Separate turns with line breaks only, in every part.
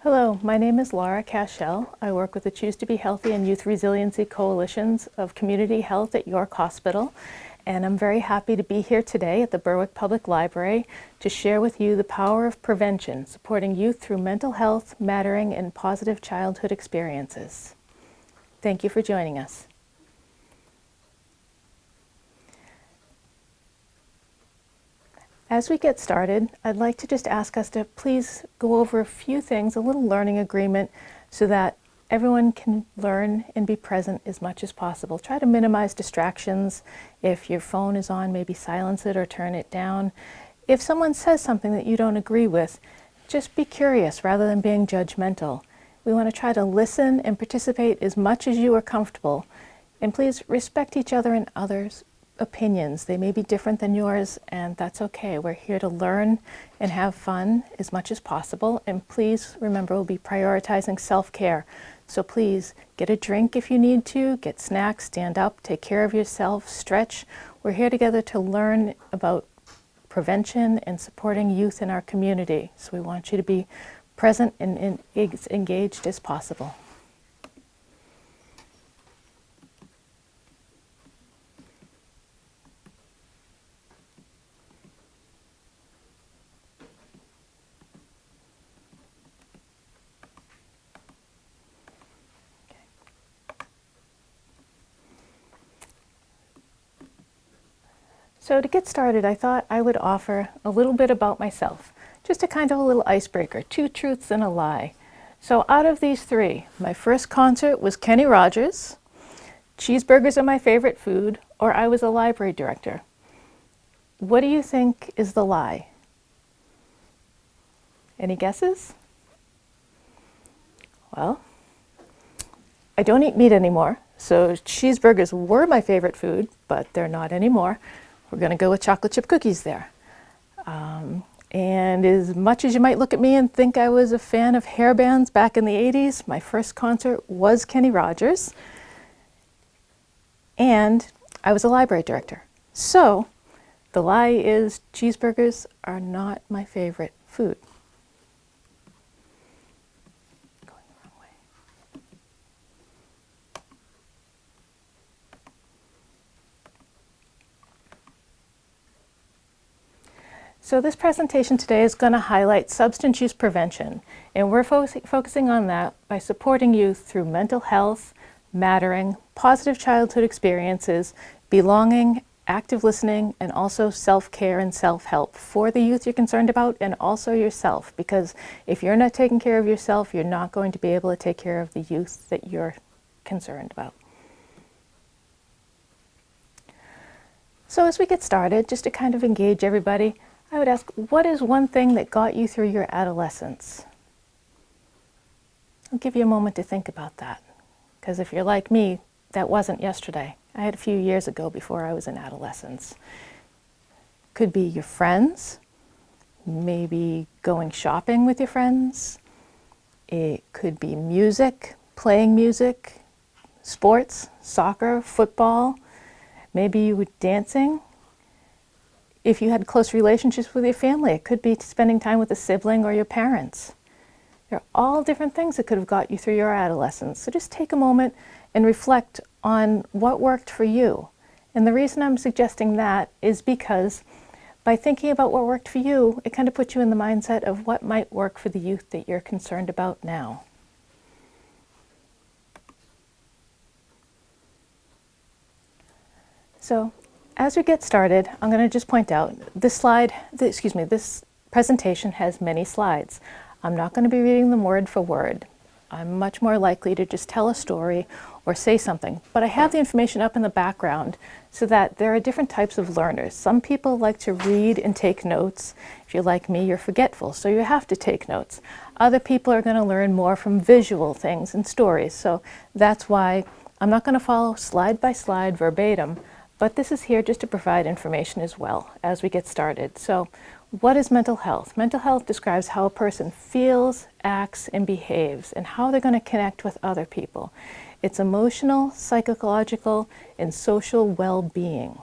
Hello, my name is Laura Cashell. I work with the Choose to Be Healthy and Youth Resiliency Coalitions of Community Health at York Hospital, and I'm very happy to be here today at the Berwick Public Library to share with you the power of prevention, supporting youth through mental health, mattering, and positive childhood experiences. Thank you for joining us. As we get started, I'd like to just ask us to please go over a few things, a little learning agreement, so that everyone can learn and be present as much as possible. Try to minimize distractions. If your phone is on, maybe silence it or turn it down. If someone says something that you don't agree with, just be curious rather than being judgmental. We want to try to listen and participate as much as you are comfortable. And please respect each other and others' opinions. They may be different than yours, and that's okay. We're here to learn and have fun as much as possible. And please remember, we'll be prioritizing self-care. So please get a drink if you need to, get snacks, stand up, take care of yourself, stretch. We're here together to learn about prevention and supporting youth in our community. So we want you to be present and as engaged as possible. So to get started, I thought I would offer a little bit about myself, just a kind of a little icebreaker, 2 truths and a lie. So out of these 3, my first concert was Kenny Rogers, cheeseburgers are my favorite food, or I was a library director. What do you think is the lie? Any guesses? Well, I don't eat meat anymore, so cheeseburgers were my favorite food, but they're not anymore. We're going to go with chocolate chip cookies there. And as much as you might look at me and think I was a fan of hair bands back in the 80s, my first concert was Kenny Rogers. And I was a library director. So the lie is cheeseburgers are not my favorite food. Going the wrong way. So this presentation today is going to highlight substance use prevention, and we're focusing on that by supporting youth through mental health, mattering, positive childhood experiences, belonging, active listening, and also self-care and self-help for the youth you're concerned about and also yourself, because if you're not taking care of yourself, you're not going to be able to take care of the youth that you're concerned about. So as we get started, just to kind of engage everybody, I would ask, what is one thing that got you through your adolescence? I'll give you a moment to think about that, because if you're like me, that wasn't yesterday. I had a few years ago before I was in adolescence. Could be your friends, maybe going shopping with your friends. It could be music, playing music, sports, soccer, football. Maybe you were dancing. If you had close relationships with your family, it could be spending time with a sibling or your parents. There are all different things that could have got you through your adolescence. So just take a moment and reflect on what worked for you. And the reason I'm suggesting that is because by thinking about what worked for you, it kind of puts you in the mindset of what might work for the youth that you're concerned about now. So as we get started, I'm going to just point out this presentation has many slides. I'm not going to be reading them word for word. I'm much more likely to just tell a story or say something, but I have the information up in the background so that there are different types of learners. Some people like to read and take notes. If you're like me, you're forgetful, so you have to take notes. Other people are going to learn more from visual things and stories, so that's why I'm not going to follow slide by slide verbatim. But this is here just to provide information as well as we get started. So what is mental health? Mental health describes how a person feels, acts, and behaves, and how they're going to connect with other people. It's emotional, psychological, and social well-being.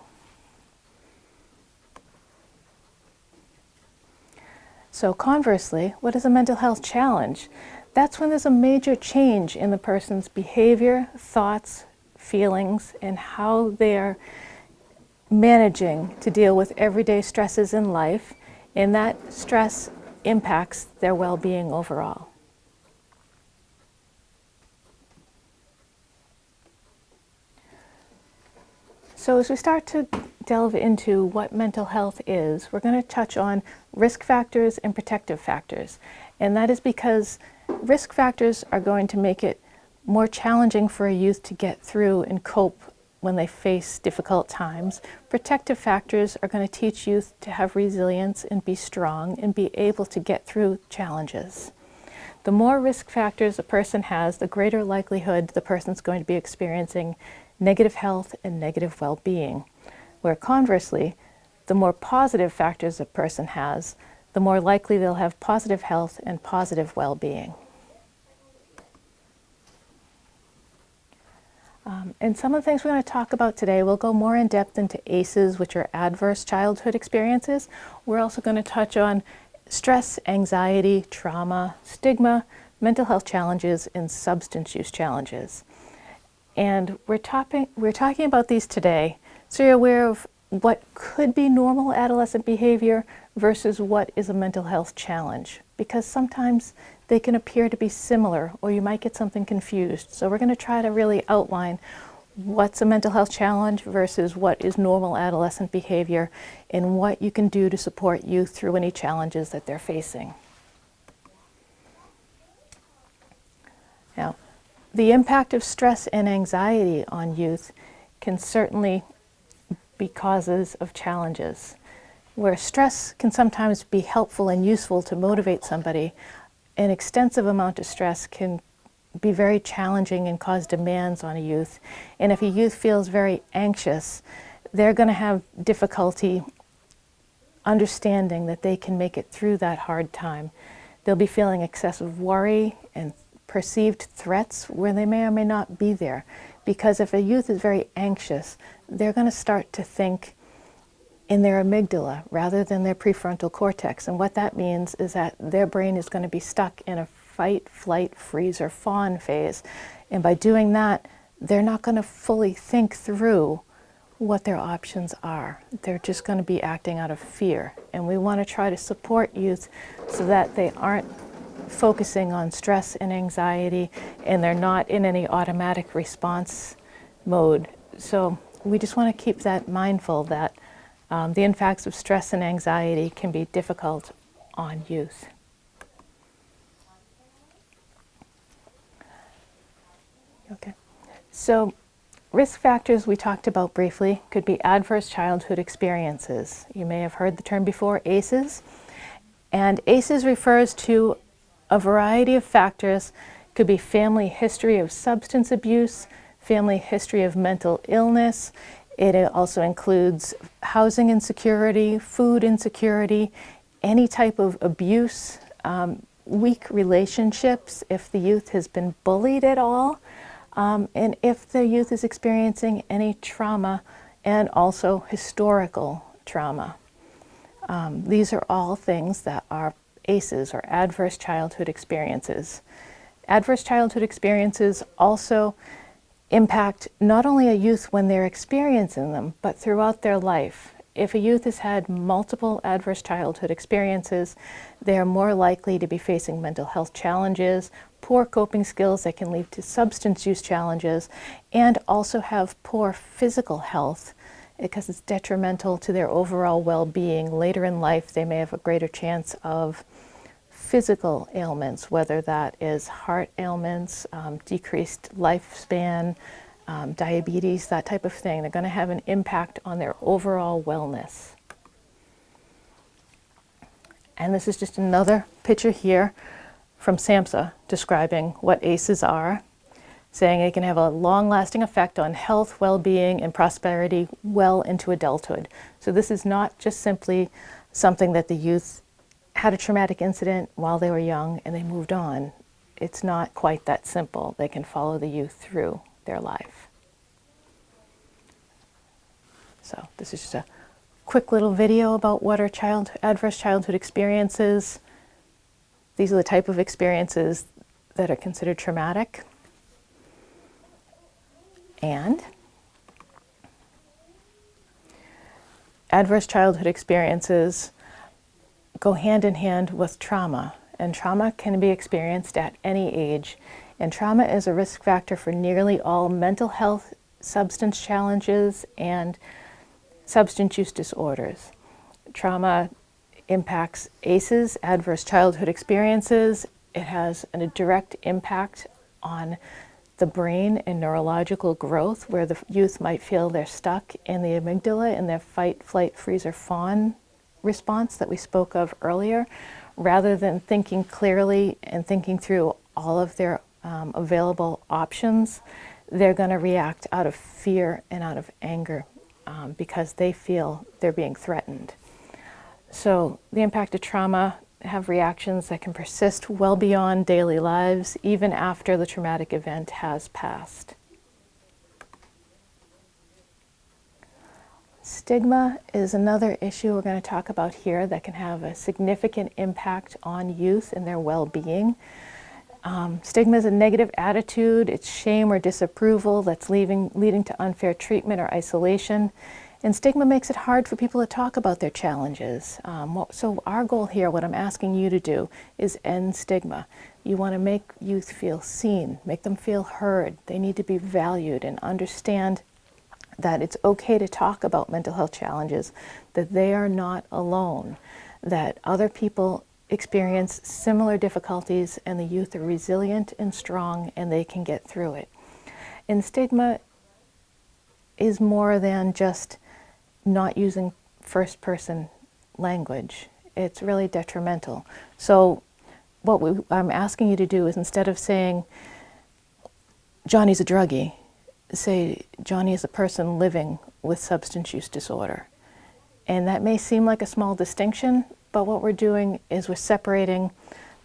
So conversely, what is a mental health challenge? that's when there's a major change in the person's behavior, thoughts, feelings, and how they're managing to deal with everyday stresses in life, and that stress impacts their well-being overall. So as we start to delve into what mental health is, we're going to touch on risk factors and protective factors. And that is because risk factors are going to make it more challenging for a youth to get through and cope when they face difficult times. Protective factors are going to teach youth to have resilience and be strong and be able to get through challenges. The more risk factors a person has, the greater likelihood the person's going to be experiencing negative health and negative well-being. Where conversely, the more positive factors a person has, the more likely they'll have positive health and positive well-being. And some of the things we're going to talk about today, we'll go more in depth into ACEs, which are adverse childhood experiences. We're also going to touch on stress, anxiety, trauma, stigma, mental health challenges, and substance use challenges. And we're talking about these today, so you're aware of what could be normal adolescent behavior versus what is a mental health challenge, because sometimes they can appear to be similar, or you might get something confused. So we're going to try to really outline what's a mental health challenge versus what is normal adolescent behavior, and what you can do to support youth through any challenges that they're facing. Now, the impact of stress and anxiety on youth can certainly be causes of challenges. Where stress can sometimes be helpful and useful to motivate somebody, an extensive amount of stress can be very challenging and cause demands on a youth. And if a youth feels very anxious, they're going to have difficulty understanding that they can make it through that hard time. They'll be feeling excessive worry and perceived threats where they may or may not be there. Because if a youth is very anxious, they're going to start to think in their amygdala rather than their prefrontal cortex. And what that means is that their brain is going to be stuck in a fight, flight, freeze, or fawn phase. And by doing that, they're not going to fully think through what their options are. They're just going to be acting out of fear. And we want to try to support youth so that they aren't focusing on stress and anxiety, and they're not in any automatic response mode. So we just want to keep that mindful that the impacts of stress and anxiety can be difficult on youth. Okay, so risk factors we talked about briefly could be adverse childhood experiences. You may have heard the term before, ACEs. And ACEs refers to a variety of factors. Could be family history of substance abuse, family history of mental illness. It also includes housing insecurity, food insecurity, any type of abuse, weak relationships, if the youth has been bullied at all, and if the youth is experiencing any trauma, and also historical trauma. These are all things that are ACEs, or adverse childhood experiences. Adverse childhood experiences also impact not only a youth when they're experiencing them, but throughout their life. If a youth has had multiple adverse childhood experiences, they are more likely to be facing mental health challenges, poor coping skills that can lead to substance use challenges, and also have poor physical health because it's detrimental to their overall well-being. Later in life, they may have a greater chance of physical ailments, whether that is heart ailments, decreased lifespan, diabetes, that type of thing. They're going to have an impact on their overall wellness. And this is just another picture here from SAMHSA describing what ACEs are, saying it can have a long-lasting effect on health, well-being, and prosperity well into adulthood. So this is not just simply something that the youth had a traumatic incident while they were young and they moved on. It's not quite that simple. They can follow the youth through their life. So this is just a quick little video about what are adverse childhood experiences. These are the type of experiences that are considered traumatic, and adverse childhood experiences go hand in hand with trauma, and trauma can be experienced at any age. And trauma is a risk factor for nearly all mental health, substance challenges, and substance use disorders. Trauma impacts ACEs, adverse childhood experiences. It has a direct impact on the brain and neurological growth, where the youth might feel they're stuck in the amygdala in their fight, flight, freeze, or fawn response that we spoke of earlier. Rather than thinking clearly and thinking through all of their available options, they're going to react out of fear and out of anger because they feel they're being threatened. So the impact of trauma have reactions that can persist well beyond daily lives, even after the traumatic event has passed. Stigma is another issue we're going to talk about here that can have a significant impact on youth and their well-being. Stigma is a negative attitude. It's shame or disapproval that's leading to unfair treatment or isolation. And stigma makes it hard for people to talk about their challenges. So our goal here, what I'm asking you to do, is end stigma. You want to make youth feel seen, make them feel heard. They need to be valued and understand that it's okay to talk about mental health challenges, that they are not alone, that other people experience similar difficulties and the youth are resilient and strong and they can get through it. And stigma is more than just not using first-person language. It's really detrimental. So what I'm asking you to do is, instead of saying, Johnny's a druggie, say, Johnny is a person living with substance use disorder. And that may seem like a small distinction, but what we're doing is we're separating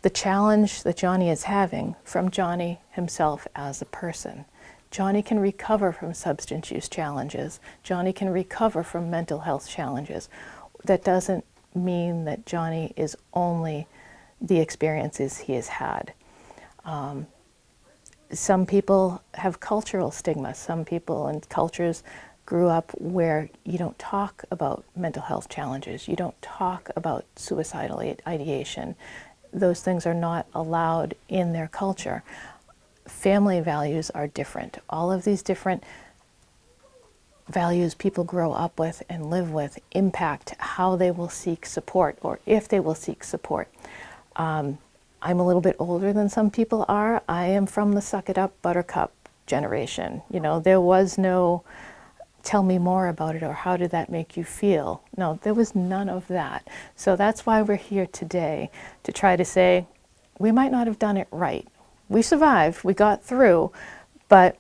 the challenge that Johnny is having from Johnny himself as a person. Johnny can recover from substance use challenges. Johnny can recover from mental health challenges. That doesn't mean that Johnny is only the experiences he has had. Some people have cultural stigma. Some people and cultures grew up where you don't talk about mental health challenges. You don't talk about suicidal ideation. Those things are not allowed in their culture. Family values are different. All of these different values people grow up with and live with impact how they will seek support, or if they will seek support. I'm a little bit older than some people are. I am from the suck it up buttercup generation. You know, there was no tell me more about it or how did that make you feel. No, there was none of that. So that's why we're here today, to try to say, we might not have done it right. We survived, we got through, but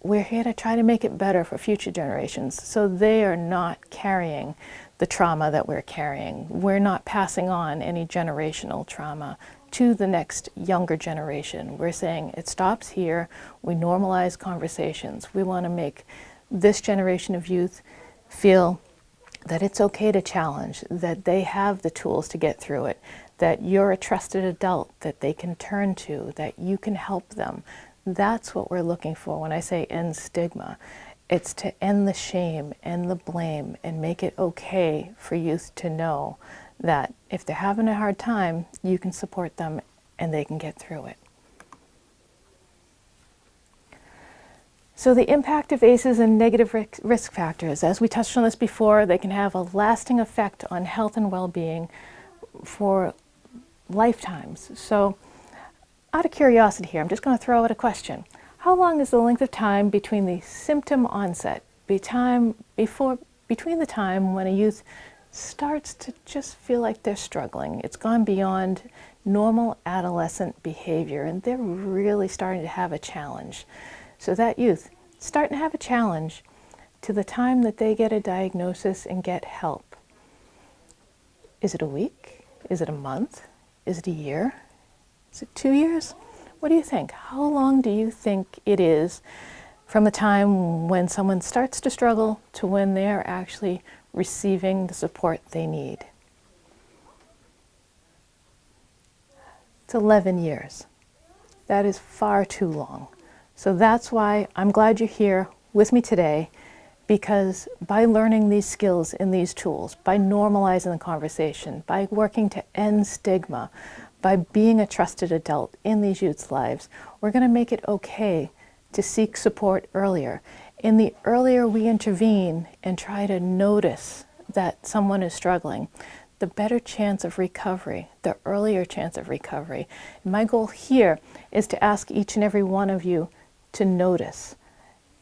we're here to try to make it better for future generations so they are not carrying the trauma that we're carrying. We're not passing on any generational trauma to the next younger generation. We're saying it stops here. We normalize conversations. We want to make this generation of youth feel that it's okay to challenge, that they have the tools to get through it, that you're a trusted adult that they can turn to, that you can help them. That's what we're looking for when I say end stigma. It's to end the shame, end the blame, and make it okay for youth to know that if they're having a hard time, you can support them and they can get through it. So the impact of ACEs and negative risk factors, as we touched on this before, they can have a lasting effect on health and well-being for lifetimes. So out of curiosity here, I'm just going to throw out a question. How long is the length of time between the symptom onset, between the time when a youth starts to just feel like they're struggling? It's gone beyond normal adolescent behavior and they're really starting to have a challenge. So that youth starting to have a challenge to the time that they get a diagnosis and get help. Is it a week? Is it a month? Is it a year? Is it 2 years? What do you think? How long do you think it is from the time when someone starts to struggle to when they're actually receiving the support they need? It's 11 years. That is far too long. So that's why I'm glad you're here with me today, because by learning these skills and these tools, by normalizing the conversation, by working to end stigma, by being a trusted adult in these youth's lives, we're going to make it okay to seek support earlier. And the earlier we intervene and try to notice that someone is struggling, the better chance of recovery, the earlier chance of recovery. And my goal here is to ask each and every one of you to notice.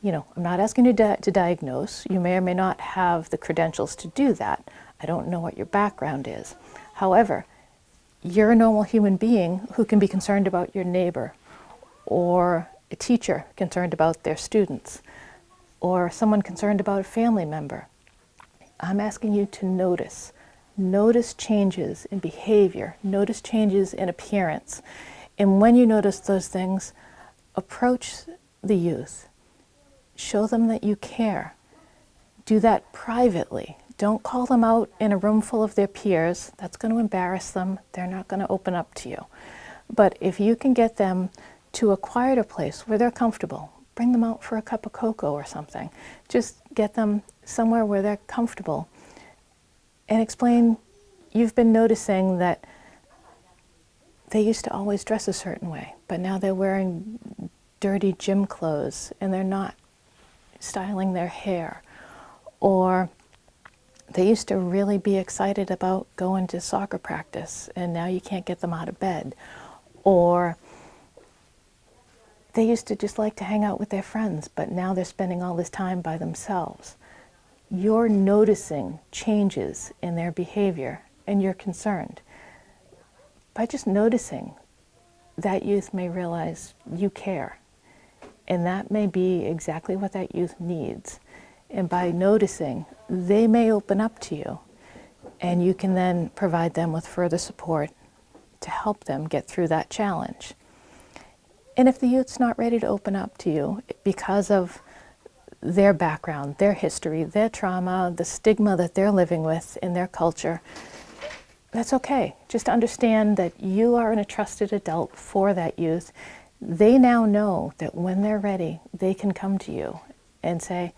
You know, I'm not asking you to diagnose. You may or may not have the credentials to do that. I don't know what your background is. However, you're a normal human being who can be concerned about your neighbor, or a teacher concerned about their students, or someone concerned about a family member. I'm asking you to notice. Notice changes in behavior, notice changes in appearance. And when you notice those things, approach the youth. Show them that you care. Do that privately. Don't call them out in a room full of their peers. That's going to embarrass them. They're not going to open up to you. But if you can get them to a quieter place where they're comfortable, bring them out for a cup of cocoa or something. Just get them somewhere where they're comfortable and explain you've been noticing that they used to always dress a certain way, but now they're wearing dirty gym clothes and they're not styling their hair. Or they used to really be excited about going to soccer practice and now you can't get them out of bed. Or they used to just like to hang out with their friends, but now they're spending all this time by themselves. You're noticing changes in their behavior and you're concerned. By just noticing, that youth may realize you care. And that may be exactly what that youth needs. And by noticing, they may open up to you. And you can then provide them with further support to help them get through that challenge. And if the youth's not ready to open up to you because of their background, their history, their trauma, the stigma that they're living with in their culture, that's okay. Just understand that you are a trusted adult for that youth. They now know that when they're ready, they can come to you and say,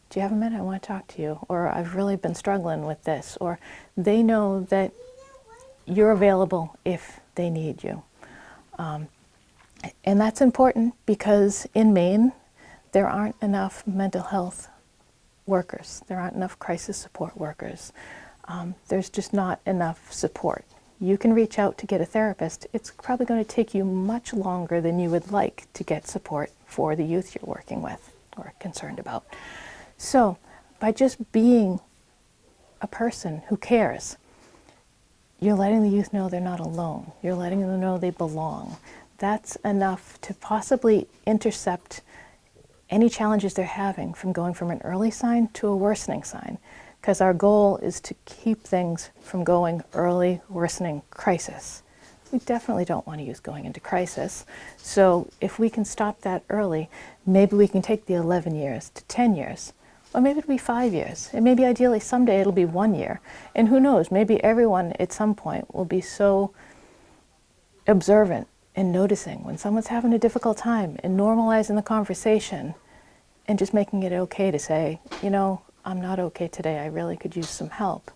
do you have a minute? I want to talk to you. Or I've really been struggling with this. Or they know that you're available if they need you. And that's important because in Maine, there aren't enough mental health workers. There aren't enough crisis support workers. There's just not enough support. You can reach out to get a therapist. It's probably going to take you much longer than you would like to get support for the youth you're working with or concerned about. So by just being a person who cares, you're letting the youth know they're not alone. You're letting them know they belong. That's enough to possibly intercept any challenges they're having from going from an early sign to a worsening sign. Because our goal is to keep things from going early, worsening, crisis. We definitely don't want to use going into crisis. So if we can stop that early, maybe we can take the 11 years to 10 years. Or maybe it'll be 5 years. And maybe ideally someday it'll be 1 year. And who knows, maybe everyone at some point will be so observant and noticing when someone's having a difficult time and normalizing the conversation and just making it okay to say, you know, I'm not okay today, I really could use some help.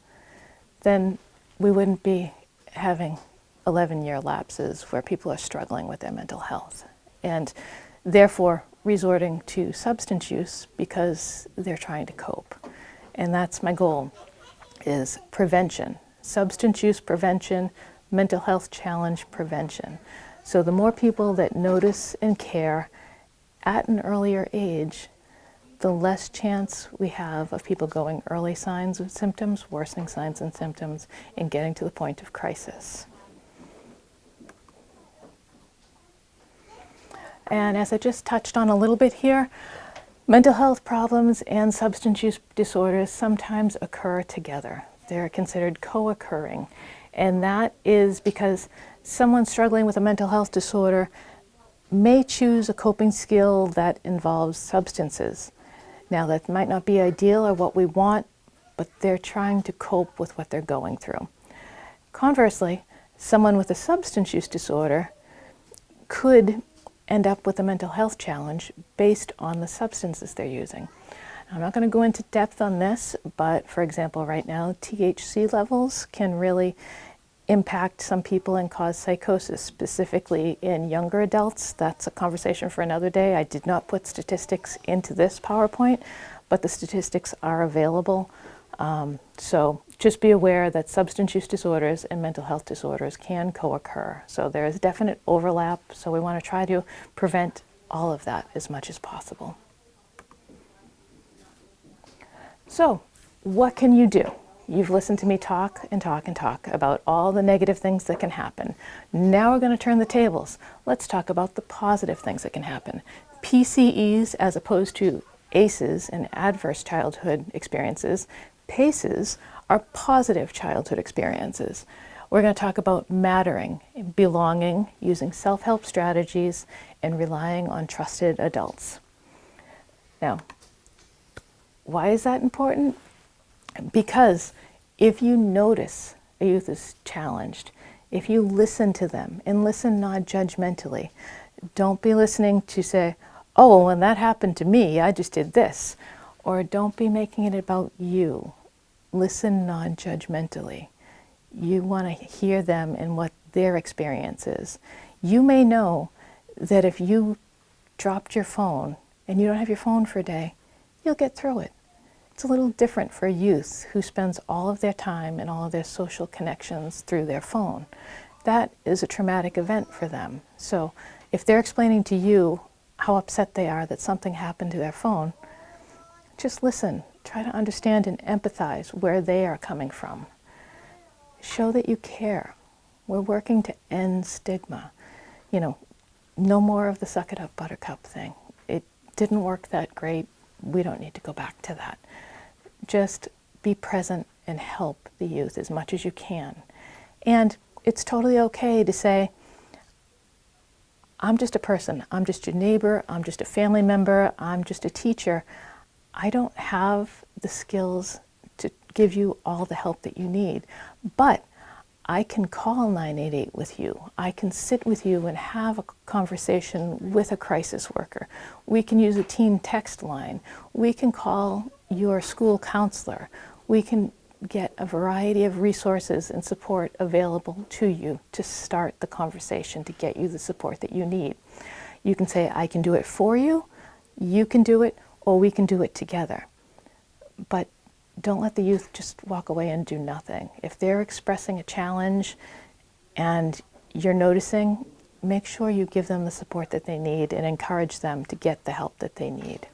Then we wouldn't be having 11-year lapses where people are struggling with their mental health and therefore resorting to substance use because they're trying to cope. And that's my goal, is prevention, substance use prevention, mental health challenge prevention. So the more people that notice and care at an earlier age, the less chance we have of people going early signs and symptoms, worsening signs and symptoms, and getting to the point of crisis. And as I just touched on a little bit here, mental health problems and substance use disorders sometimes occur together. They're considered co-occurring. And that is because someone struggling with a mental health disorder may choose a coping skill that involves substances. Now, that might not be ideal or what we want, but they're trying to cope with what they're going through. Conversely, someone with a substance use disorder could end up with a mental health challenge based on the substances they're using. I'm not going to go into depth on this, but for example, right now, THC levels can really impact some people and cause psychosis, specifically in younger adults. That's a conversation for another day. I did not put statistics into this PowerPoint, but the statistics are available. So just be aware that substance use disorders and mental health disorders can co-occur. So there is definite overlap, so we want to try to prevent all of that as much as possible. So what can you do? You've listened to me talk and talk and talk about all the negative things that can happen. Now we're going to turn the tables. Let's talk about the positive things that can happen. PCEs, as opposed to ACEs and adverse childhood experiences, PACEs are positive childhood experiences. We're going to talk about mattering, belonging, using self-help strategies, and relying on trusted adults. Now, why is that important? Because if you notice a youth is challenged, if you listen to them and listen non-judgmentally, don't be listening to say, oh, when that happened to me, I just did this. Or don't be making it about you. Listen non-judgmentally. You want to hear them and what their experience is. You may know that if you dropped your phone and you don't have your phone for a day, you'll get through it. It's a little different for a youth who spends all of their time and all of their social connections through their phone. That is a traumatic event for them. So if they're explaining to you how upset they are that something happened to their phone, just listen. Try to understand and empathize where they are coming from. Show that you care. We're working to end stigma. You know, no more of the suck it up buttercup thing. It didn't work that great. We don't need to go back to that. Just be present and help the youth as much as you can. And it's totally okay to say, I'm just a person. I'm just your neighbor. I'm just a family member. I'm just a teacher. I don't have the skills to give you all the help that you need, but I can call 988 with you. I can sit with you and have a conversation with a crisis worker. We can use a teen text line. We can call your school counselor. We can get a variety of resources and support available to you to start the conversation, to get you the support that you need. You can say, I can do it for you, you can do it, or we can do it together. But don't let the youth just walk away and do nothing. If they're expressing a challenge and you're noticing, make sure you give them the support that they need and encourage them to get the help that they need.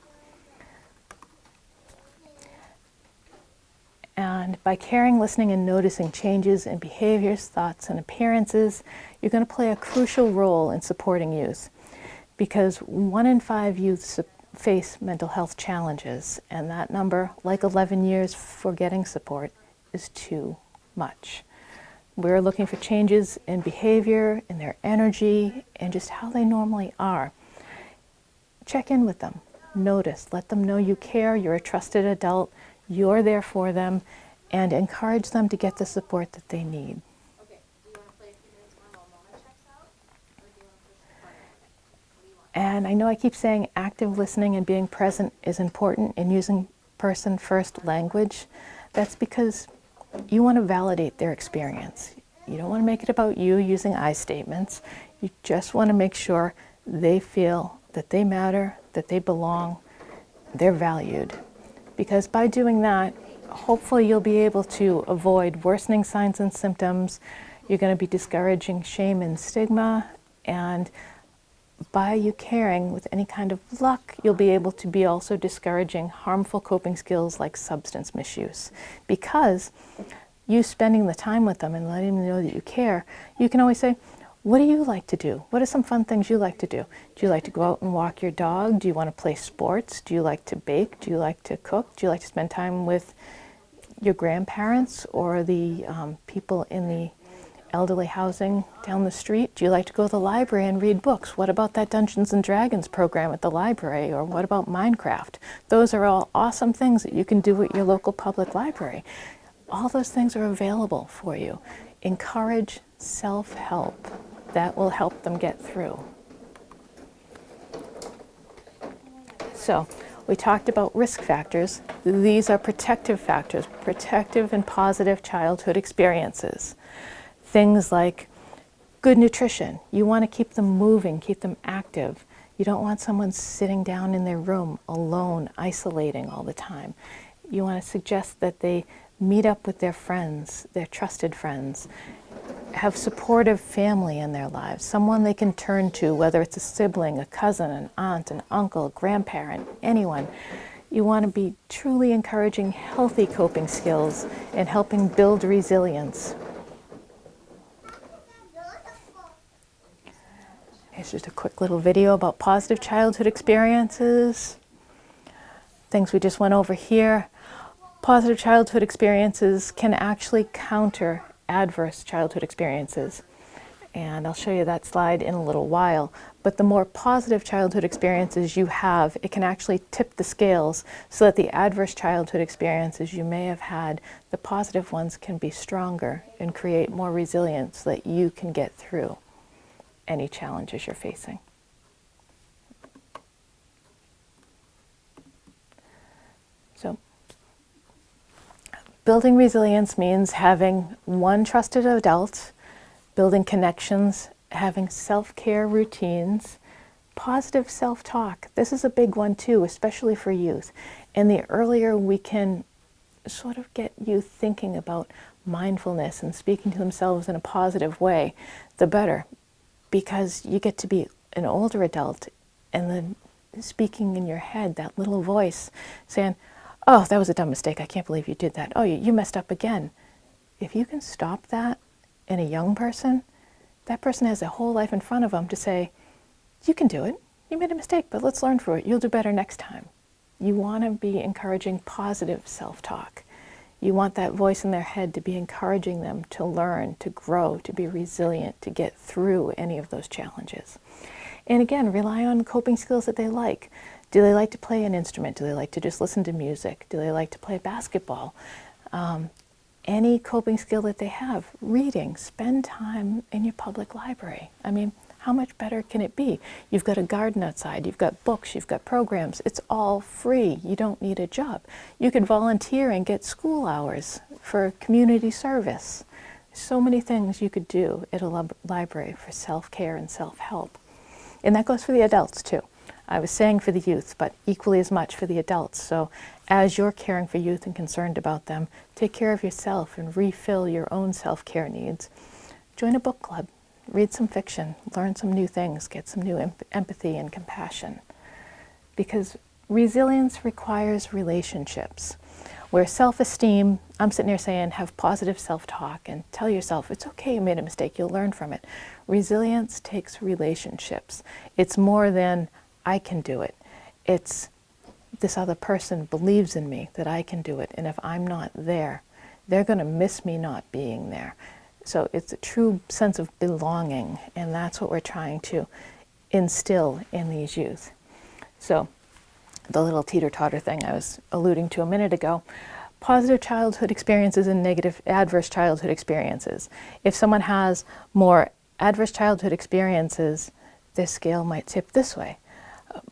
And by caring, listening, and noticing changes in behaviors, thoughts, and appearances, you're going to play a crucial role in supporting youth. Because 1 in 5 youth face mental health challenges, and that number, like 11 years for getting support, is too much. We're looking for changes in behavior, in their energy, and just how they normally are. Check in with them. Notice. Let them know you care. You're a trusted adult. You're there for them, and encourage them to get the support that they need.
Okay. Do you want to play a few minutes more while Mona checks out? Or do you want to push the button? What do you want?
And I know I keep saying active listening and being present is important in using person-first language. That's because you want to validate their experience. You don't want to make it about you using I statements. You just want to make sure they feel that they matter, that they belong, they're valued. Because by doing that, hopefully you'll be able to avoid worsening signs and symptoms. You're going to be discouraging shame and stigma, and by you caring with any kind of luck, you'll be able to be also discouraging harmful coping skills like substance misuse. Because you spending the time with them and letting them know that you care, you can always say, what do you like to do? What are some fun things you like to do? Do you like to go out and walk your dog? Do you want to play sports? Do you like to bake? Do you like to cook? Do you like to spend time with your grandparents or the people in the elderly housing down the street? Do you like to go to the library and read books? What about that Dungeons and Dragons program at the library? Or what about Minecraft? Those are all awesome things that you can do at your local public library. All those things are available for you. Encourage self-help. That will help them get through. So we talked about risk factors. These are protective factors, protective and positive childhood experiences. Things like good nutrition. You want to keep them moving, keep them active. You don't want someone sitting down in their room alone, isolating all the time. You want to suggest that they meet up with their friends, their trusted friends, have supportive family in their lives, someone they can turn to, whether it's a sibling, a cousin, an aunt, an uncle, a grandparent, anyone. You want to be truly encouraging healthy coping skills and helping build resilience. Here's just a quick little video about positive childhood experiences. Things we just went over here. Positive childhood experiences can actually counter adverse childhood experiences. And I'll show you that slide in a little while. But the more positive childhood experiences you have, it can actually tip the scales so that the adverse childhood experiences you may have had, the positive ones can be stronger and create more resilience so that you can get through any challenges you're facing. So, building resilience means having one trusted adult, building connections, having self-care routines, positive self-talk. This is a big one too, especially for youth. And the earlier we can sort of get youth thinking about mindfulness and speaking to themselves in a positive way, the better. Because you get to be an older adult and then speaking in your head, that little voice saying, oh, that was a dumb mistake. I can't believe you did that. Oh, you messed up again. If you can stop that in a young person, that person has a whole life in front of them to say, you can do it. You made a mistake, but let's learn from it. You'll do better next time. You want to be encouraging positive self-talk. You want that voice in their head to be encouraging them to learn, to grow, to be resilient, to get through any of those challenges. And again, rely on coping skills that they like. Do they like to play an instrument? Do they like to just listen to music? Do they like to play basketball? Any coping skill that they have, reading, spend time in your public library. I mean, how much better can it be? You've got a garden outside, you've got books, you've got programs. It's all free. You don't need a job. You could volunteer and get school hours for community service. So many things you could do at a library for self-care and self-help. And that goes for the adults too. I was saying for the youth, but equally as much for the adults. So as you're caring for youth and concerned about them, take care of yourself and refill your own self-care needs. Join a book club. Read some fiction, learn some new things, get some new empathy and compassion. Because resilience requires relationships. Where self-esteem, I'm sitting here saying, have positive self-talk and tell yourself, it's okay you made a mistake, you'll learn from it. Resilience takes relationships. It's more than, I can do it. It's, this other person believes in me, that I can do it. And if I'm not there, they're going to miss me not being there. So it's a true sense of belonging, and that's what we're trying to instill in these youth. So the little teeter-totter thing I was alluding to a minute ago, positive childhood experiences and negative adverse childhood experiences. If someone has more adverse childhood experiences, their scale might tip this way.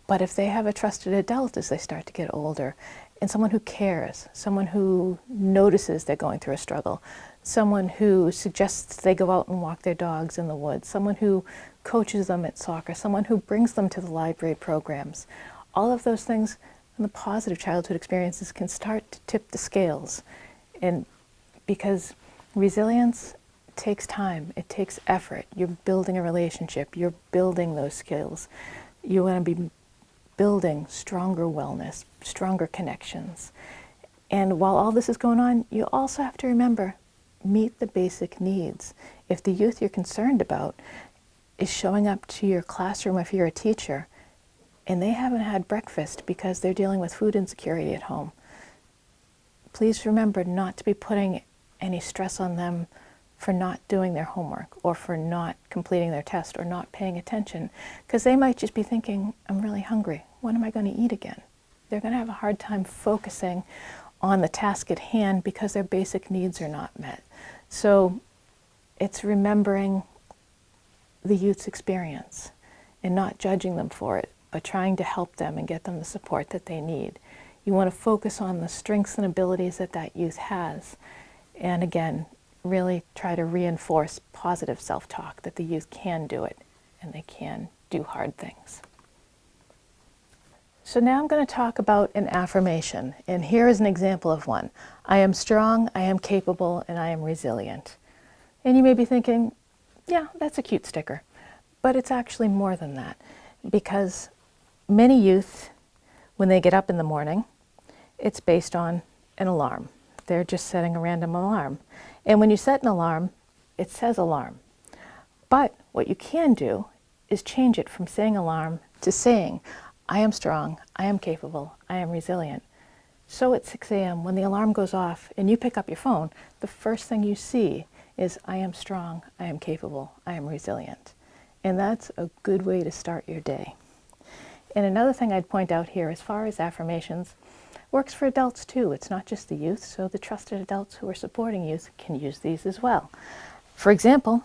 But if they have a trusted adult as they start to get older, and someone who cares, someone who notices they're going through a struggle, someone who suggests they go out and walk their dogs in the woods, someone who coaches them at soccer, someone who brings them to the library programs. All of those things and the positive childhood experiences can start to tip the scales. And because resilience takes time, it takes effort. You're building a relationship, you're building those skills. You want to be building stronger wellness, stronger connections. And while all this is going on, you also have to remember, meet the basic needs. If the youth you're concerned about is showing up to your classroom if you're a teacher and they haven't had breakfast because they're dealing with food insecurity at home, please remember not to be putting any stress on them for not doing their homework or for not completing their test or not paying attention, because they might just be thinking, I'm really hungry. When am I going to eat again? They're going to have a hard time focusing on the task at hand because their basic needs are not met. So it's remembering the youth's experience and not judging them for it, but trying to help them and get them the support that they need. You want to focus on the strengths and abilities that that youth has. And again, really try to reinforce positive self-talk, that the youth can do it and they can do hard things. So now I'm going to talk about an affirmation, and here is an example of one. I am strong, I am capable, and I am resilient. And you may be thinking, yeah, that's a cute sticker, but it's actually more than that, because many youth, when they get up in the morning, it's based on an alarm. They're just setting a random alarm. And when you set an alarm, it says alarm. But what you can do is change it from saying alarm to saying, I am strong, I am capable, I am resilient. So at 6 a.m. when the alarm goes off and you pick up your phone, the first thing you see is I am strong, I am capable, I am resilient. And that's a good way to start your day. And another thing I'd point out here, as far as affirmations, works for adults too. It's not just the youth, so the trusted adults who are supporting youth can use these as well. For example,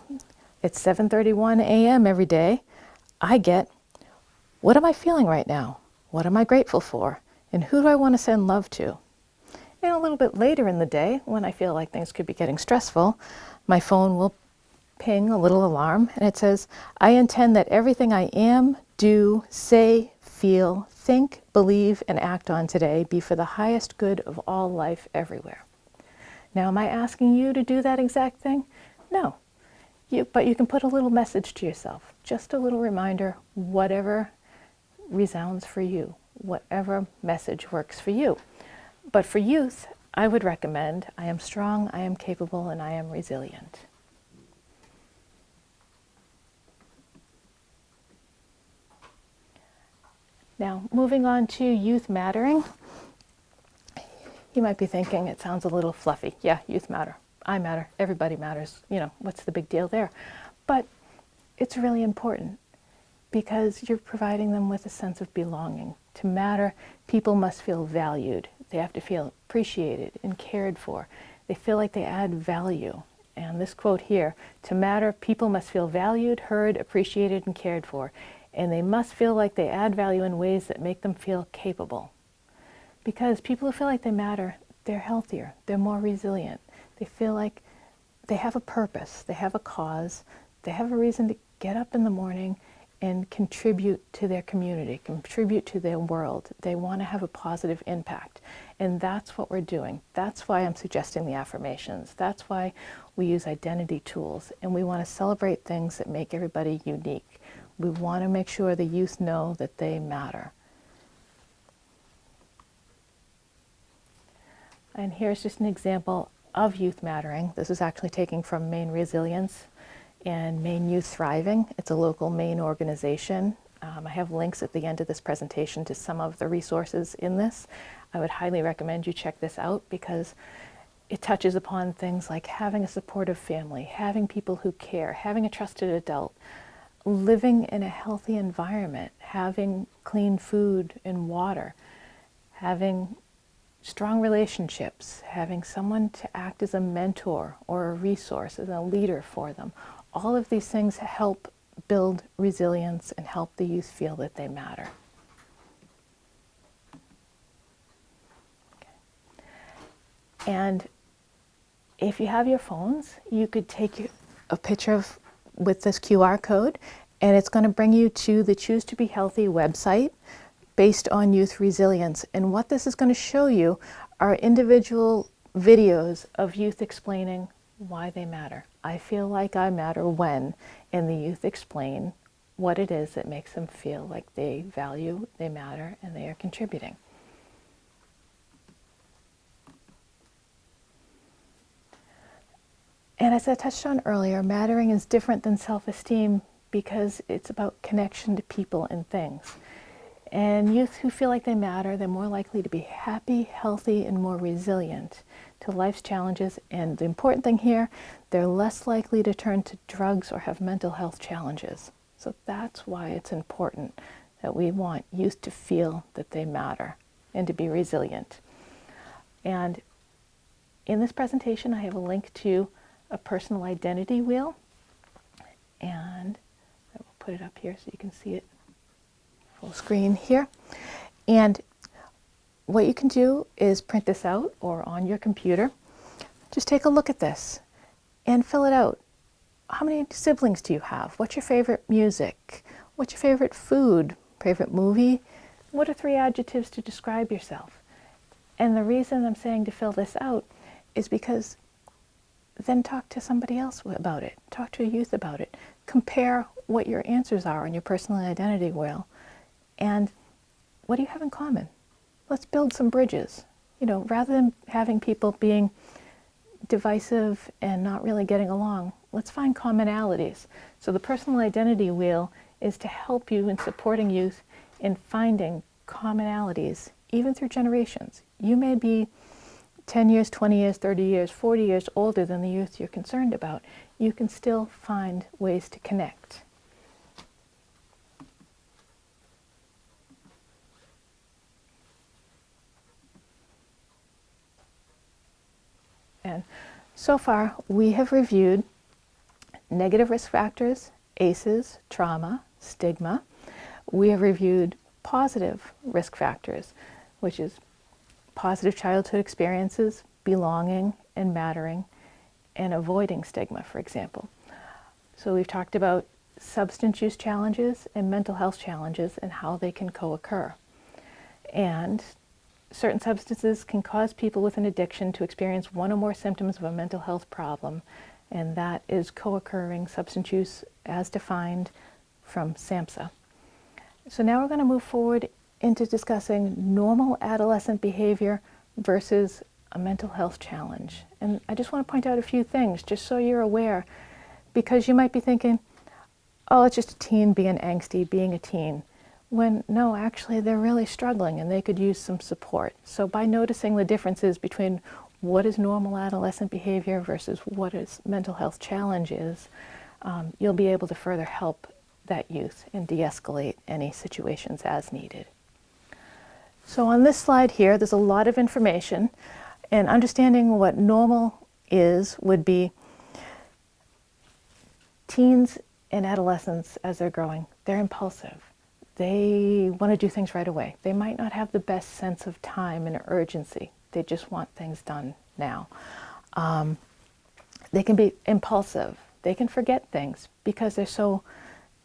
at 7:31 a.m. every day, I get, what am I feeling right now? What am I grateful for? And who do I want to send love to? And a little bit later in the day, when I feel like things could be getting stressful, my phone will ping a little alarm, and it says, I intend that everything I am, do, say, feel, think, believe, and act on today be for the highest good of all life everywhere. Now, am I asking you to do that exact thing? No. But you can put a little message to yourself, just a little reminder, whatever resounds for you, whatever message works for you. But for youth, I would recommend, I am strong, I am capable, and I am resilient. Now, moving on to youth mattering. You might be thinking it sounds a little fluffy. Yeah, youth matter. I matter. Everybody matters. You know, what's the big deal there? But it's really important because you're providing them with a sense of belonging. To matter, people must feel valued. They have to feel appreciated and cared for. They feel like they add value. And this quote here, to matter, people must feel valued, heard, appreciated, and cared for. And they must feel like they add value in ways that make them feel capable. Because people who feel like they matter, they're healthier, they're more resilient. They feel like they have a purpose, they have a cause, they have a reason to get up in the morning and contribute to their community, contribute to their world. They want to have a positive impact. And that's what we're doing. That's why I'm suggesting the affirmations. That's why we use identity tools. And we want to celebrate things that make everybody unique. We want to make sure the youth know that they matter. And here's just an example of youth mattering. This is actually taken from Maine Resilience and Maine Youth Thriving. It's a local Maine organization. I have links at the end of this presentation to some of the resources in this. I would highly recommend you check this out because it touches upon things like having a supportive family, having people who care, having a trusted adult, living in a healthy environment, having clean food and water, having strong relationships, having someone to act as a mentor or a resource, as a leader for them. All of these things help build resilience and help the youth feel that they matter. Okay. And if you have your phones, you could take a picture with this QR code, and it's going to bring you to the Choose to Be Healthy website based on youth resilience. And what this is going to show you are individual videos of youth explaining why they matter. I feel like I matter when, and the youth explain what it is that makes them feel like they value, they matter, and they are contributing. And as I touched on earlier, mattering is different than self-esteem because it's about connection to people and things. And youth who feel like they matter, they're more likely to be happy, healthy, and more resilient to life's challenges. And the important thing here, they're less likely to turn to drugs or have mental health challenges. So that's why it's important that we want youth to feel that they matter and to be resilient. And in this presentation, I have a link to a personal identity wheel. And I will put it up here so you can see it full screen here. And what you can do is print this out or on your computer. Just take a look at this and fill it out. How many siblings do you have? What's your favorite music? What's your favorite food? Favorite movie? What are 3 adjectives to describe yourself? And the reason I'm saying to fill this out is because then talk to somebody else about it. Talk to a youth about it. Compare what your answers are on your personal identity wheel. And what do you have in common? Let's build some bridges. You know, rather than having people being divisive and not really getting along, let's find commonalities. So the personal identity wheel is to help you in supporting youth in finding commonalities, even through generations. You may be 10 years, 20 years, 30 years, 40 years older than the youth you're concerned about. You can still find ways to connect. And so far, we have reviewed negative risk factors, ACEs, trauma, stigma. We have reviewed positive risk factors, which is positive childhood experiences, belonging and mattering, and avoiding stigma, for example. So we've talked about substance use challenges and mental health challenges and how they can co-occur. And certain substances can cause people with an addiction to experience one or more symptoms of a mental health problem, and that is co-occurring substance use as defined from SAMHSA. So now we're going to move forward into discussing normal adolescent behavior versus a mental health challenge. And I just want to point out a few things just so you're aware, because you might be thinking, oh, it's just a teen being angsty, being a teen. When no, actually they're really struggling and they could use some support. So by noticing the differences between what is normal adolescent behavior versus what is mental health challenges, you'll be able to further help that youth and de-escalate any situations as needed. So on this slide here, there's a lot of information, and understanding what normal is would be teens and adolescents as they're growing, they're impulsive. They want to do things right away. They might not have the best sense of time and urgency. They just want things done now. They can be impulsive. They can forget things because they're so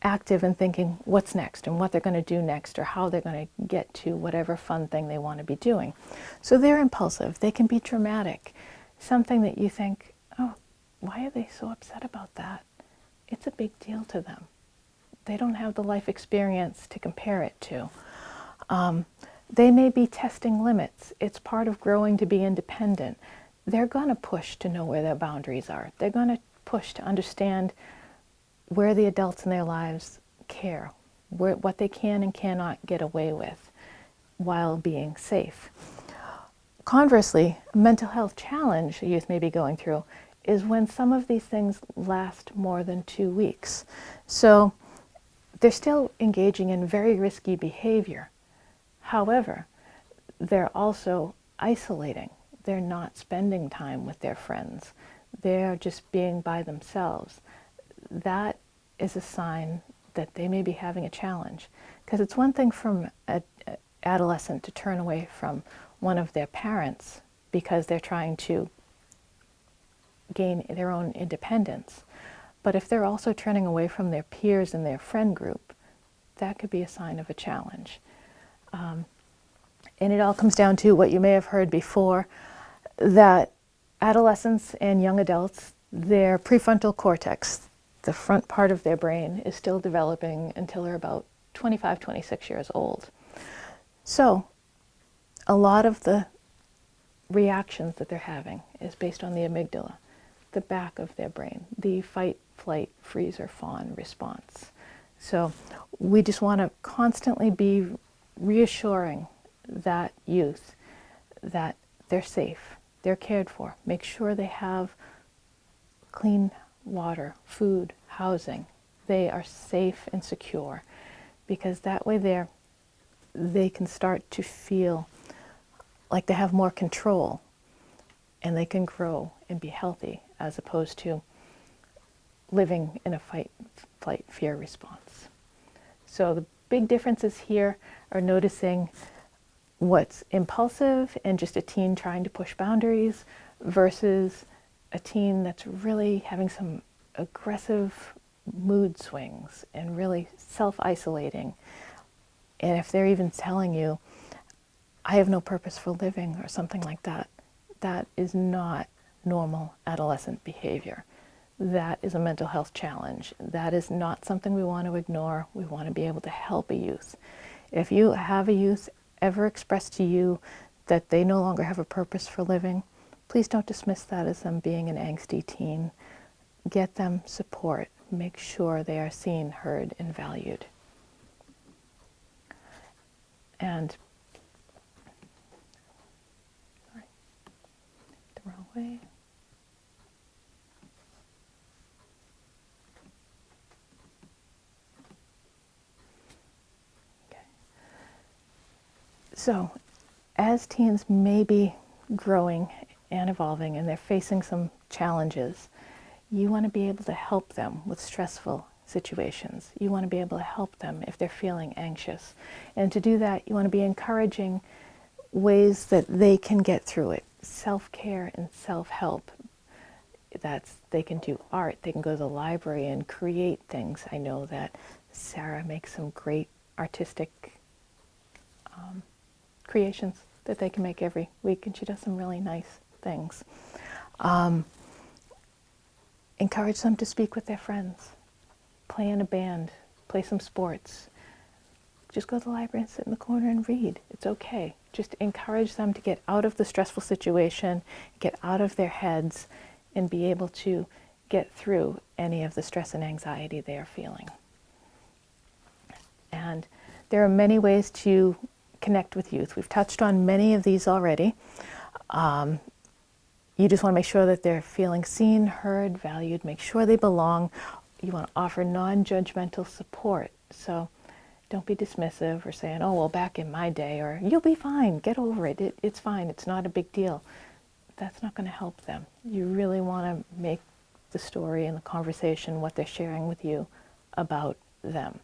active in thinking what's next and what they're going to do next or how they're going to get to whatever fun thing they want to be doing. So they're impulsive. They can be dramatic. Something that you think, oh, why are they so upset about that? It's a big deal to them. They don't have the life experience to compare it to. They may be testing limits. It's part of growing to be independent. They're going to push to know where their boundaries are. They're going to push to understand where the adults in their lives care, what they can and cannot get away with while being safe. Conversely, a mental health challenge a youth may be going through is when some of these things last more than 2 weeks. So they're still engaging in very risky behavior. However, they're also isolating. They're not spending time with their friends. They're just being by themselves. That is a sign that they may be having a challenge. Because it's one thing from an adolescent to turn away from one of their parents because they're trying to gain their own independence. But if they're also turning away from their peers and their friend group, that could be a sign of a challenge. And it all comes down to what you may have heard before, that adolescents and young adults, their prefrontal cortex, the front part of their brain, is still developing until they're about 25, 26 years old. So a lot of the reactions that they're having is based on the amygdala, the back of their brain, the fight, flight, freeze, or fawn response. So we just want to constantly be reassuring that youth that they're safe, they're cared for. Make sure they have clean water, food, housing. They are safe and secure, because that way they can start to feel like they have more control and they can grow and be healthy, as opposed to living in a fight, flight, fear response. So the big differences here are noticing what's impulsive and just a teen trying to push boundaries versus a teen that's really having some aggressive mood swings and really self-isolating. And if they're even telling you, I have no purpose for living or something like that, that is not normal adolescent behavior. That is a mental health challenge. That is not something we want to ignore. We want to be able to help a youth. If you have a youth ever express to you that they no longer have a purpose for living, please don't dismiss that as them being an angsty teen. Get them support. Make sure they are seen, heard, and valued. And sorry, the wrong way. So, as teens may be growing and evolving and they're facing some challenges, you want to be able to help them with stressful situations. You want to be able to help them if they're feeling anxious. And to do that, you want to be encouraging ways that they can get through it. Self-care and self-help. They can do art, they can go to the library and create things. I know that Sarah makes some great artistic creations that they can make every week, and she does some really nice things. Encourage them to speak with their friends, play in a band, play some sports. Just go to the library and sit in the corner and read. It's okay. Just encourage them to get out of the stressful situation, get out of their heads, and be able to get through any of the stress and anxiety they are feeling. And there are many ways to connect with youth. We've touched on many of these already. You just want to make sure that they're feeling seen, heard, valued, make sure they belong. You want to offer non-judgmental support. So don't be dismissive or saying, oh, well, back in my day, or you'll be fine, get over it. It's fine, it's not a big deal. That's not going to help them. You really want to make the story and the conversation, what they're sharing with you, about them.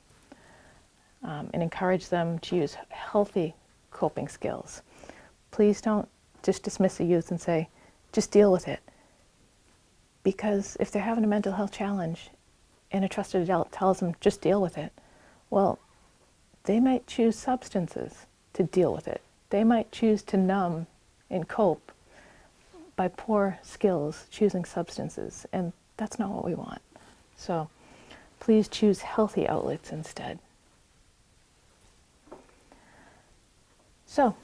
And encourage them to use healthy coping skills. Please don't just dismiss a youth and say, just deal with it. Because if they're having a mental health challenge and a trusted adult tells them, just deal with it, well, they might choose substances to deal with it. They might choose to numb and cope by poor skills, choosing substances, and that's not what we want. So please choose healthy outlets instead. So,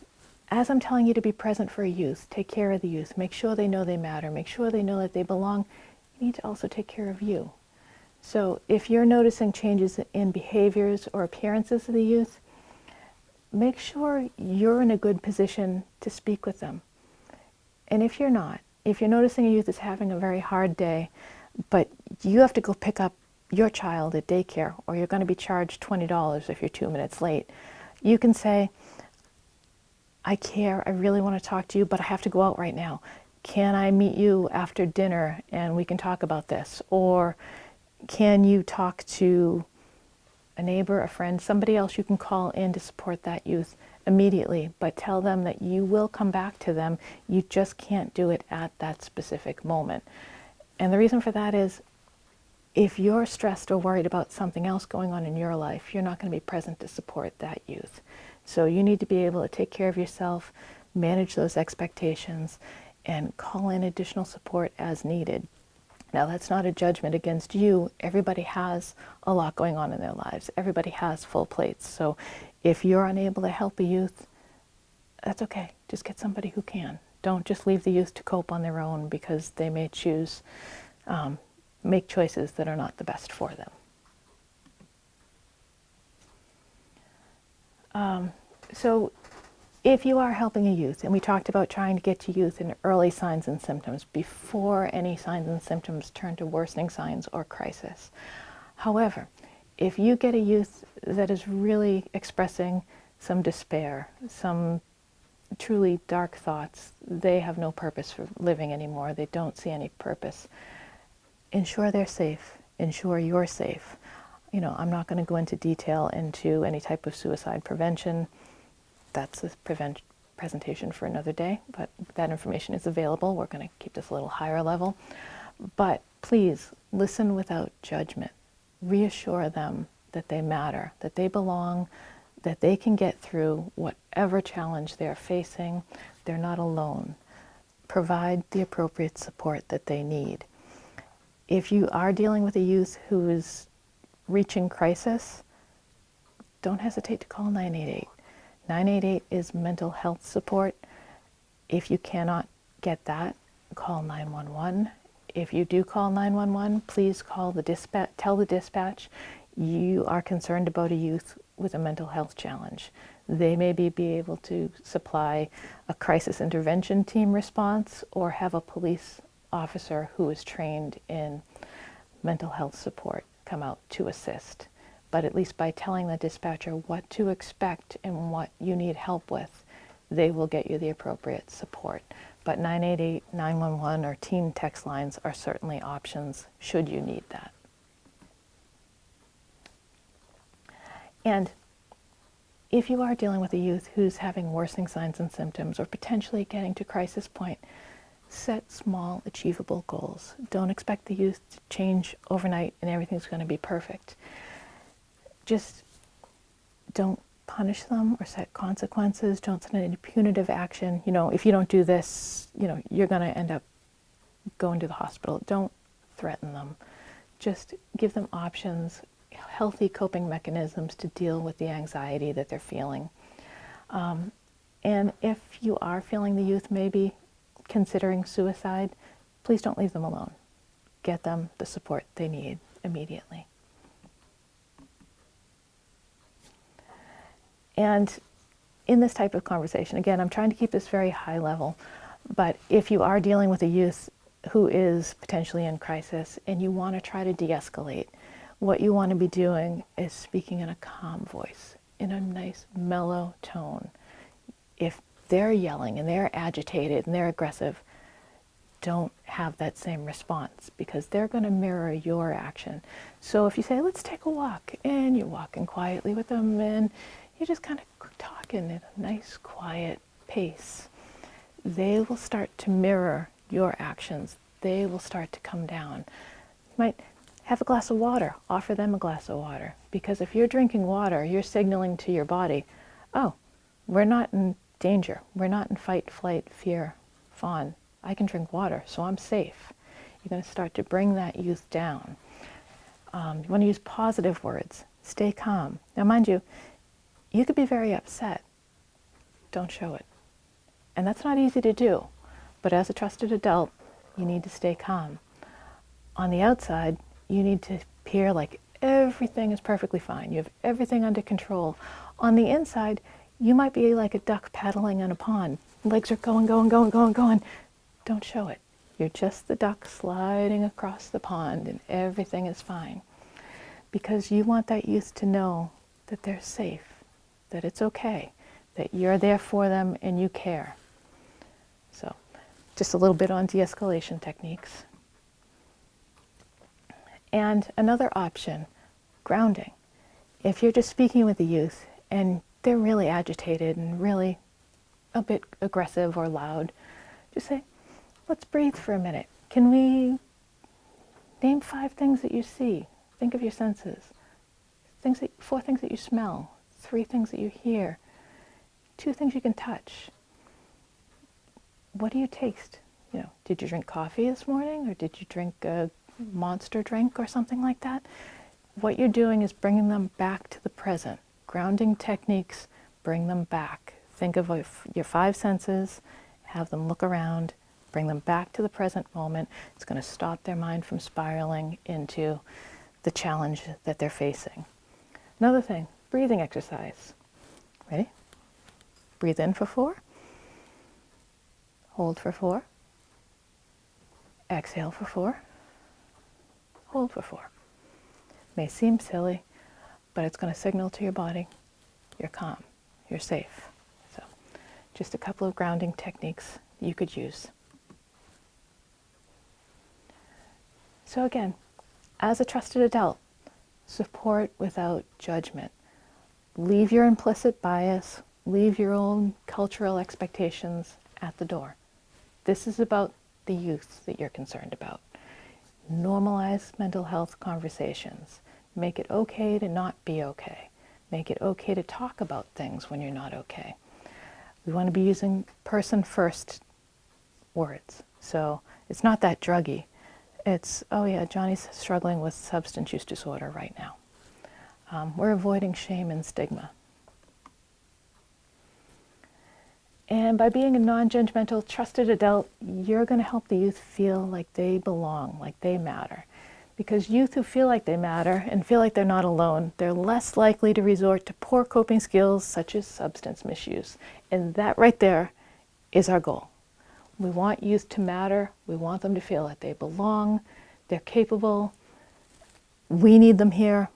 as I'm telling you to be present for a youth, take care of the youth, make sure they know they matter, make sure they know that they belong, you need to also take care of you. So if you're noticing changes in behaviors or appearances of the youth, make sure you're in a good position to speak with them. And if you're not, if you're noticing a youth is having a very hard day, but you have to go pick up your child at daycare, or you're going to be charged $20 if you're 2 minutes late, you can say, I care, I really want to talk to you, but I have to go out right now. Can I meet you after dinner and we can talk about this? Or can you talk to a neighbor, a friend, somebody else you can call in to support that youth immediately, but tell them that you will come back to them. You just can't do it at that specific moment. And the reason for that is, if you're stressed or worried about something else going on in your life, you're not going to be present to support that youth. So you need to be able to take care of yourself, manage those expectations, and call in additional support as needed. Now, that's not a judgment against you. Everybody has a lot going on in their lives. Everybody has full plates. So if you're unable to help a youth, that's okay. Just get somebody who can. Don't just leave the youth to cope on their own because they may choose, make choices that are not the best for them. So if you are helping a youth, and we talked about trying to get to youth in early signs and symptoms before any signs and symptoms turn to worsening signs or crisis. However, if you get a youth that is really expressing some despair, some truly dark thoughts, they have no purpose for living anymore, they don't see any purpose, ensure they're safe, ensure you're safe. I'm not going to go into detail into any type of suicide prevention. That's a presentation for another day, but that information is available. We're going to keep this a little higher level. But please listen without judgment. Reassure them that they matter, that they belong, that they can get through whatever challenge they're facing. They're not alone. Provide the appropriate support that they need. If you are dealing with a youth who is reaching crisis, don't hesitate to call 988. 988 is mental health support. If you cannot get that, call 911. If you do call 911, please call the dispatch, tell the dispatch you are concerned about a youth with a mental health challenge. They may be able to supply a crisis intervention team response or have a police officer who is trained in mental health support come out to assist. But at least by telling the dispatcher what to expect and what you need help with, they will get you the appropriate support. But 988, 911, or teen text lines are certainly options should you need that. And if you are dealing with a youth who's having worsening signs and symptoms or potentially getting to crisis point, set small, achievable goals. Don't expect the youth to change overnight and everything's going to be perfect. Just don't punish them or set consequences. Don't set any punitive action. If you don't do this, you're going to end up going to the hospital. Don't threaten them. Just give them options, healthy coping mechanisms to deal with the anxiety that they're feeling. And if you are feeling the youth maybe considering suicide, please don't leave them alone. Get them the support they need immediately. And in this type of conversation, again, I'm trying to keep this very high level, but if you are dealing with a youth who is potentially in crisis and you want to try to de-escalate, what you want to be doing is speaking in a calm voice, in a nice, mellow tone. If they're yelling and they're agitated and they're aggressive, don't have that same response because they're going to mirror your action. So if you say, let's take a walk, and you're walking quietly with them and you're just kind of talking at a nice, quiet pace, they will start to mirror your actions. They will start to come down. You might have a glass of water, offer them a glass of water. Because if you're drinking water, you're signaling to your body, oh, we're not in danger. We're not in fight, flight, fear, fawn. I can drink water, so I'm safe. You're going to start to bring that youth down. You want to use positive words. Stay calm. Now, mind you, you could be very upset. Don't show it. And that's not easy to do. But as a trusted adult, you need to stay calm. On the outside, you need to appear like everything is perfectly fine. You have everything under control. On the inside, you might be like a duck paddling in a pond. Legs are going, going, going, going, going. Don't show it. You're just the duck sliding across the pond and everything is fine. Because you want that youth to know that they're safe, that it's okay, that you're there for them and you care. So, just a little bit on de-escalation techniques. And another option, grounding. If you're just speaking with the youth and they're really agitated and really a bit aggressive or loud, just say, let's breathe for a minute. Can we name 5 things that you see? Think of your senses. 4 things that you smell, 3 things that you hear, 2 things you can touch. What do you taste? Did you drink coffee this morning, or did you drink a monster drink or something like that? What you're doing is bringing them back to the present. Grounding techniques bring them back. Think of your 5 senses, have them look around, bring them back to the present moment. It's going to stop their mind from spiraling into the challenge that they're facing. Another thing, breathing exercise. Ready? Breathe in for 4. Hold for 4. Exhale for 4. Hold for 4. May seem silly, but it's going to signal to your body, you're calm, you're safe. So, just a couple of grounding techniques you could use. So again, as a trusted adult, support without judgment. Leave your implicit bias, leave your own cultural expectations at the door. This is about the youth that you're concerned about. Normalize mental health conversations. Make it okay to not be okay. Make it okay to talk about things when you're not okay. We want to be using person-first words. So it's not that druggy. It's, oh yeah, Johnny's struggling with substance use disorder right now. We're avoiding shame and stigma. And by being a non-judgmental, trusted adult, you're going to help the youth feel like they belong, like they matter. Because youth who feel like they matter and feel like they're not alone, they're less likely to resort to poor coping skills such as substance misuse. And that right there is our goal. We want youth to matter. We want them to feel like they belong, they're capable. We need them here.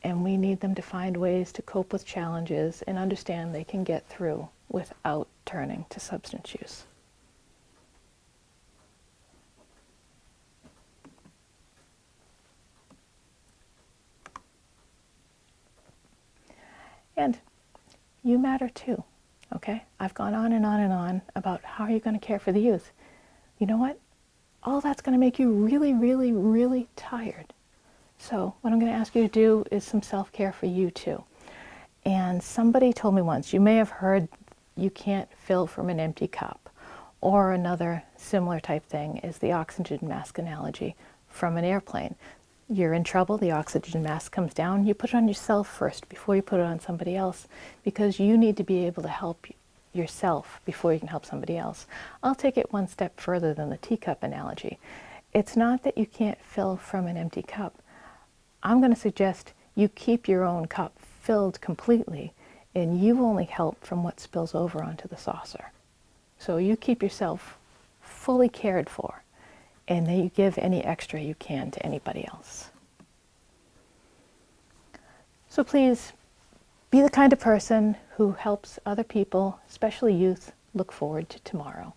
And we need them to find ways to cope with challenges and understand they can get through without turning to substance use. And you matter too, okay? I've gone on and on and on about how you're going to care for the youth. You know what? All that's going to make you really, really, really tired. So what I'm going to ask you to do is some self-care for you too. And somebody told me once, you may have heard you can't fill from an empty cup. Or another similar type thing is the oxygen mask analogy from an airplane. You're in trouble, the oxygen mask comes down, you put it on yourself first before you put it on somebody else, because you need to be able to help yourself before you can help somebody else. I'll take it one step further than the teacup analogy. It's not that you can't fill from an empty cup. I'm going to suggest you keep your own cup filled completely, and you only help from what spills over onto the saucer. So you keep yourself fully cared for, and then you give any extra you can to anybody else. So please be the kind of person who helps other people, especially youth, look forward to tomorrow.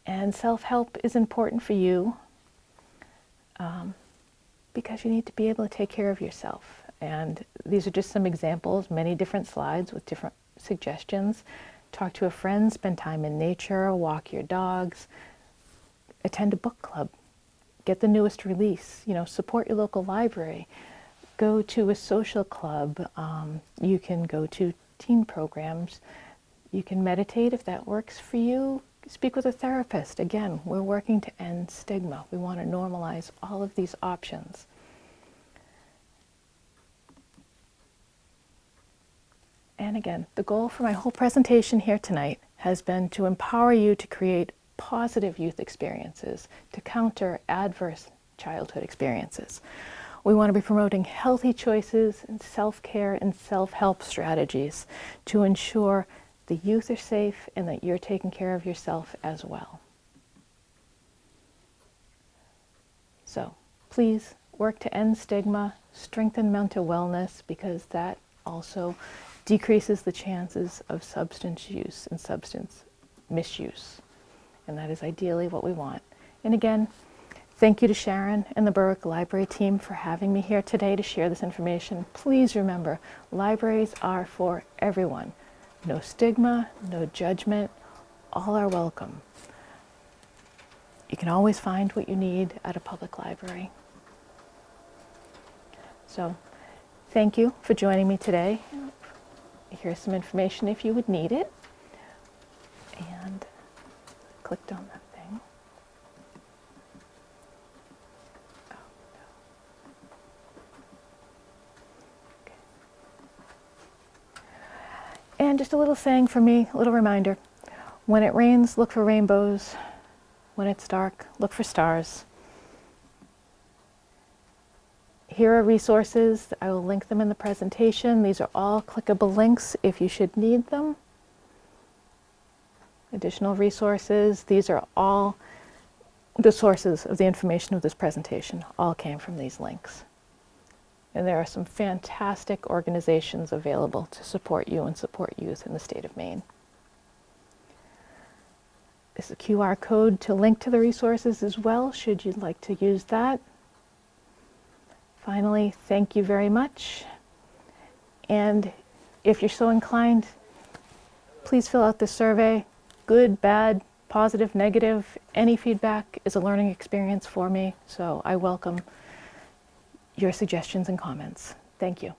And self-help is important for you because you need to be able to take care of yourself. And these are just some examples, many different slides with different suggestions. Talk to a friend, spend time in nature, walk your dogs, attend a book club, get the newest release, support your local library, go to a social club, you can go to teen programs, you can meditate if that works for you, speak with a therapist. Again, we're working to end stigma. We want to normalize all of these options. And again, the goal for my whole presentation here tonight has been to empower you to create positive youth experiences, to counter adverse childhood experiences. We want to be promoting healthy choices and self-care and self-help strategies to ensure the youth are safe and that you're taking care of yourself as well. So please work to end stigma, strengthen mental wellness, because that also decreases the chances of substance use and substance misuse. And that is ideally what we want. And again, thank you to Sharon and the Berwick Library team for having me here today to share this information. Please remember, libraries are for everyone. No stigma, no judgment, all are welcome. You can always find what you need at a public library. So, thank you for joining me today. Here's some information if you would need it. And clicked on that thing. Oh, no. Okay. And just a little saying for me, a little reminder. When it rains, look for rainbows. When it's dark, look for stars. Here are resources. I will link them in the presentation. These are all clickable links if you should need them. Additional resources. These are all the sources of the information of this presentation. All came from these links. And there are some fantastic organizations available to support you and support youth in the state of Maine. This is a QR code to link to the resources as well, should you like to use that. Finally, thank you very much. And if you're so inclined, please fill out the survey. Good, bad, positive, negative, any feedback is a learning experience for me, so I welcome your suggestions and comments. Thank you.